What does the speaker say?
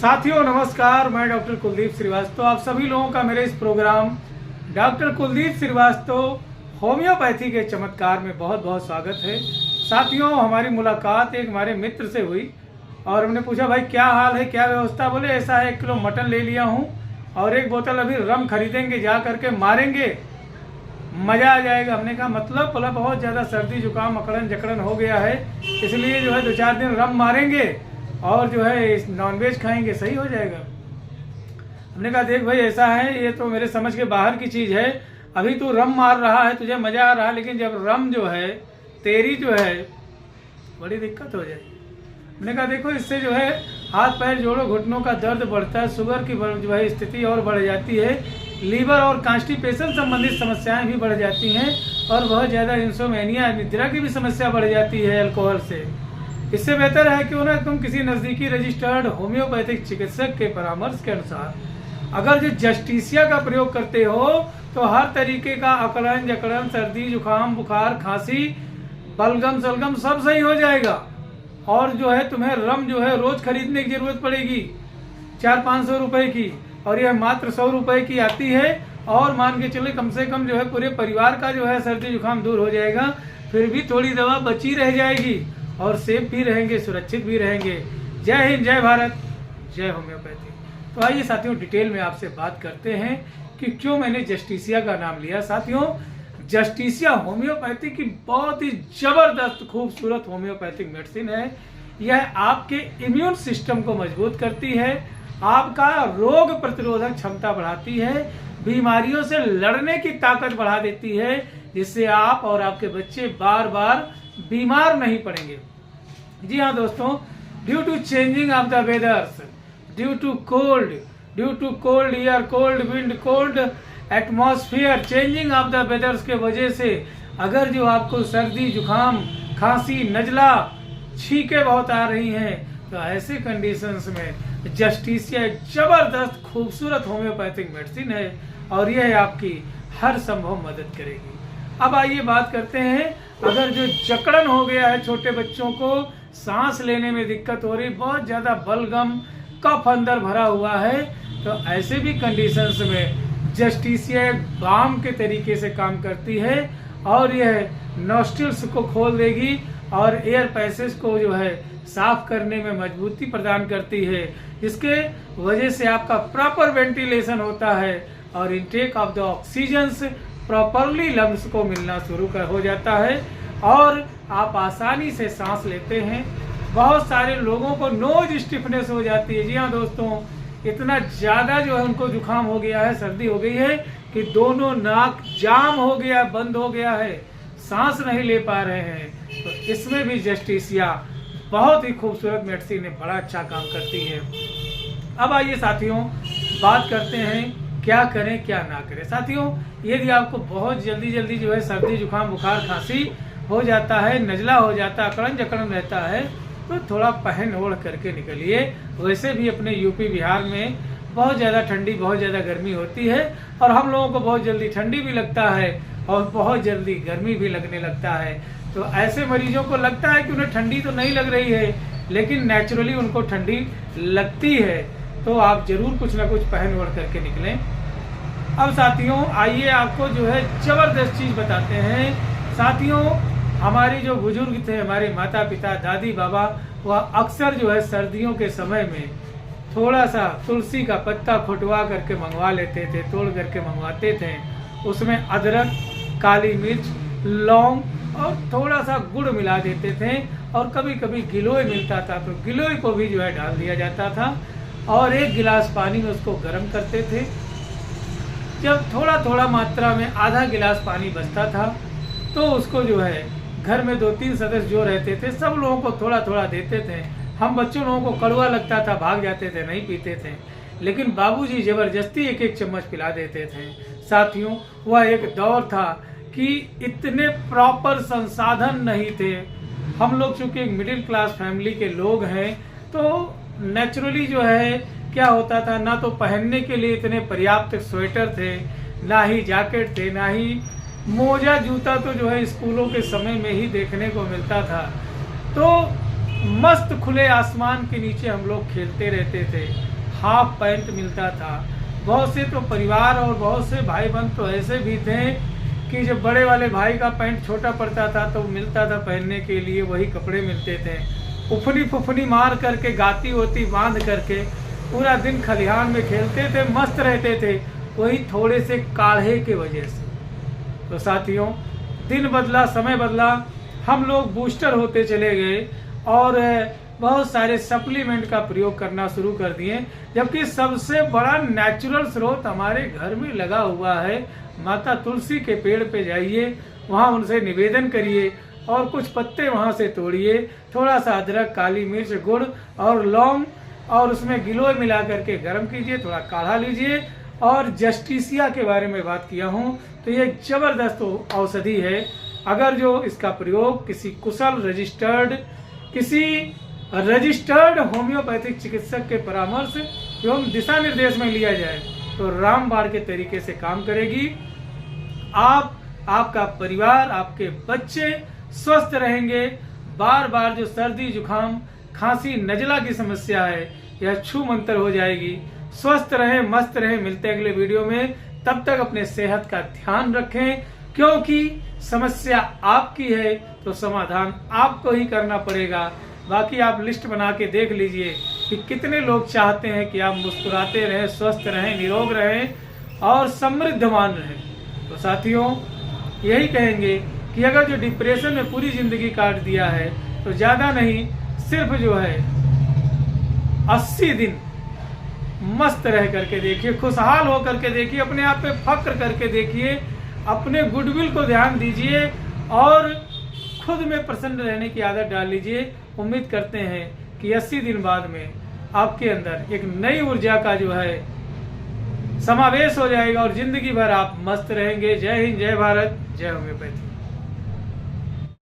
साथियों नमस्कार, मैं डॉक्टर कुलदीप श्रीवास्तव। आप सभी लोगों का मेरे इस program doctor Kuldeep Srivastava homeopathy के चमत्कार में बहुत बहुत स्वागत है। साथियों, हमारी मुलाकात एक हमारे मित्र से हुई और हमने पूछा, भाई क्या हाल है, क्या व्यवस्था। बोले ऐसा है, 1 किलो मटन ले लिया हूँ और 1 बोतल अभी रम खरीदेंगे, जा करके मारेंगे, मज़ा आ जाएगा। हमने कहा मतलब? बोला बहुत ज़्यादा सर्दी जुकाम अकड़न जकड़न हो गया है, इसलिए जो है 2-4 दिन रम मारेंगे और जो है नॉनवेज खाएंगे, सही हो जाएगा। हमने कहा देख भाई ऐसा है, ये तो मेरे समझ के बाहर की चीज़ है। अभी तू रम मार रहा है, तुझे मज़ा आ रहा है, लेकिन जब रम जो है तेरी जो है बड़ी दिक्कत हो जाएगी। हमने कहा देखो इससे जो है हाथ पैर जोड़ों घुटनों का दर्द बढ़ता है, शुगर की जो है स्थिति और बढ़ जाती है, लीवर और कॉन्स्टिपेशन संबंधित समस्याएं भी बढ़ जाती हैं और बहुत ज़्यादा इंसोमेनिया निद्रा की भी समस्या बढ़ जाती है अल्कोहल से। इससे बेहतर है कि उन्हें तुम किसी नज़दीकी रजिस्टर्ड होम्योपैथिक चिकित्सक के परामर्श के अनुसार अगर जो जस्टिसिया का प्रयोग करते हो तो हर तरीके का अकड़न जकड़न, सर्दी जुकाम बुखार खांसी बलगम सलगम सब सही हो जाएगा। और जो है तुम्हें रम जो है रोज खरीदने की जरूरत पड़ेगी 400-500 रुपए की, और यह मात्र 100 रुपए की आती है। और मान के चले कम से कम जो है पूरे परिवार का जो है सर्दी जुकाम दूर हो जाएगा। फिर भी थोड़ी दवा बची रह जाएगी और सेफ भी रहेंगे, सुरक्षित भी रहेंगे। जय हिंद, जय भारत, जय होम्योपैथी। तो आइए साथियों डिटेल में आपसे बात करते हैं कि क्यों मैंने जस्टिसिया का नाम लिया। साथियों, जस्टिसिया होम्योपैथी की बहुत ही जबरदस्त खूबसूरत होम्योपैथिक मेडिसिन है। यह आपके इम्यून सिस्टम को मजबूत करती है, आपका रोग प्रतिरोधक क्षमता बढ़ाती है, बीमारियों से लड़ने की ताकत बढ़ा देती है, जिससे आप और आपके बच्चे बार बार बीमार नहीं पड़ेंगे। जी हाँ दोस्तों, due to changing of the weathers, due to cold air, cold wind, cold atmosphere, changing of the weathers के वजह से अगर जो आपको सर्दी जुकाम खांसी नजला छींके बहुत आ रही हैं, तो ऐसे कंडीशंस में जस्टिसिया एक जबरदस्त खूबसूरत होम्योपैथिक मेडिसिन है और यह आपकी हर संभव मदद करेगी। अब आइए बात करते हैं, अगर जो जकड़न हो गया है, छोटे बच्चों को सांस लेने में दिक्कत हो रही, बहुत ज़्यादा बलगम कफ अंदर भरा हुआ है, तो ऐसे भी कंडीशंस में जस्टिसिया एक बाम के तरीके से काम करती है और यह नॉस्ट्रिल्स को खोल देगी और एयर पैसेज को जो है साफ करने में मजबूती प्रदान करती है, जिसके वजह से आपका प्रॉपर वेंटिलेशन होता है और intake of the oxygens properly lungs को मिलना शुरू हो जाता है और आप आसानी से सांस लेते हैं। बहुत सारे लोगों को नोज स्टिफनेस हो जाती है। जी हाँ दोस्तों, इतना ज़्यादा जो है उनको जुकाम हो गया है, सर्दी हो गई है कि दोनों नाक जाम हो गया, बंद हो गया है, सांस नहीं ले पा रहे हैं। तो इसमें भी जस्टिसिया बहुत ही खूबसूरत मेडिसिन है, बड़ा अच्छा काम करती है। अब आइए साथियों बात करते हैं क्या करें क्या ना करें। साथियों, यदि आपको बहुत जल्दी जो है सर्दी जुकाम बुखार खांसी हो जाता है, नजला हो जाता है, अकड़न जकड़न रहता है, तो थोड़ा पहन ओढ़ करके निकलिए। वैसे भी अपने यूपी बिहार में बहुत ज़्यादा ठंडी, बहुत ज़्यादा गर्मी होती है और हम लोगों को बहुत जल्दी ठंडी भी लगता है और बहुत जल्दी गर्मी भी लगने लगता है। तो ऐसे मरीजों को लगता है कि उन्हें ठंडी तो नहीं लग रही है, लेकिन नेचुरली उनको ठंडी लगती है, तो आप जरूर कुछ ना कुछ पहन ओढ़ करके निकलें। अब साथियों आइए आपको जो है जबरदस्त चीज़ बताते हैं। साथियों, हमारे जो बुजुर्ग थे, हमारे माता पिता दादी बाबा, वह अक्सर जो है सर्दियों के समय में थोड़ा सा तुलसी का पत्ता फुटवा करके मंगवा लेते थे, तोड़ करके मंगवाते थे। उसमें अदरक, काली मिर्च, लौंग और थोड़ा सा गुड़ मिला देते थे और कभी कभी गिलोय मिलता था तो गिलोय को भी जो है डाल दिया जाता था और 1 गिलास पानी में उसको गर्म करते थे। जब थोड़ा थोड़ा मात्रा में आधा गिलास पानी बचता था तो उसको जो है घर में 2-3 सदस्य जो रहते थे सब लोगों को थोड़ा थोड़ा देते थे। हम बच्चों लोगों को कड़वा लगता था, भाग जाते थे, नहीं पीते थे, लेकिन बाबूजी जबरदस्ती 1-1 चम्मच पिला देते थे। साथियों, वह एक दौर था कि इतने प्रॉपर संसाधन नहीं थे। हम लोग चूंकि एक मिडिल क्लास फैमिली के लोग हैं, तो नेचुरली जो है क्या होता था, ना तो पहनने के लिए इतने पर्याप्त स्वेटर थे, ना ही जैकेट थे, ना ही मोजा जूता, तो जो है स्कूलों के समय में ही देखने को मिलता था। तो मस्त खुले आसमान के नीचे हम लोग खेलते रहते थे हाफ पैंट मिलता था। बहुत से तो परिवार और बहुत से भाई बहन तो ऐसे भी थे कि जब बड़े वाले भाई का पैंट छोटा पड़ता था तो मिलता था पहनने के लिए, वही कपड़े मिलते थे। उफनी फुफनी मार करके, गाती होती बांध करके पूरा दिन खलिहान में खेलते थे, मस्त रहते थे, वही थोड़े से काढ़े के वजह से। तो साथियों, दिन बदला, समय बदला, हम लोग बूस्टर होते चले गए और बहुत सारे सप्लीमेंट का प्रयोग करना शुरू कर दिए, जबकि सबसे बड़ा नेचुरल स्रोत हमारे घर में लगा हुआ है। माता तुलसी के पेड़ पे जाइए, वहाँ उनसे निवेदन करिए और कुछ पत्ते वहाँ से तोड़िए, थोड़ा सा अदरक, काली मिर्च, गुड़ और लौंग और उसमें गिलोय मिला करके गर्म कीजिए, थोड़ा काढ़ा लीजिए। और जस्टिसिया के बारे में बात किया हूँ तो ये जबरदस्त औषधि है। अगर जो इसका प्रयोग किसी कुशल रजिस्टर्ड होम्योपैथिक चिकित्सक के परामर्श एवं दिशा निर्देश में लिया जाए तो रामबाण के तरीके से काम करेगी। आप, आपका परिवार, आपके बच्चे स्वस्थ रहेंगे। बार बार जो सर्दी, जुकाम, खांसी, नजला की समस्या है यह छू मंतर हो जाएगी। स्वस्थ रहें, मस्त रहें। मिलते हैं अगले वीडियो में। तब तक अपने सेहत का ध्यान रखें, क्योंकि समस्या आपकी है तो समाधान आपको ही करना पड़ेगा। बाकी आप लिस्ट बना के देख लीजिए कि कितने लोग चाहते हैं कि आप मुस्कुराते रहें, स्वस्थ रहें, निरोग रहें और समृद्धवान रहें। तो साथियों, यही कहेंगे कि अगर जो डिप्रेशन में पूरी जिंदगी काट दिया है तो ज्यादा नहीं, सिर्फ जो है 80 दिन मस्त रह करके देखिए, खुशहाल हो करके देखिए, अपने आप पे फक्र करके देखिए, अपने गुडविल को ध्यान दीजिए और खुद में प्रसन्न रहने की आदत डाल लीजिए। उम्मीद करते हैं कि 80 दिन बाद में आपके अंदर एक नई ऊर्जा का जो है समावेश हो जाएगा और जिंदगी भर आप मस्त रहेंगे। जय हिंद, जय भारत, जय होम्योपैथी।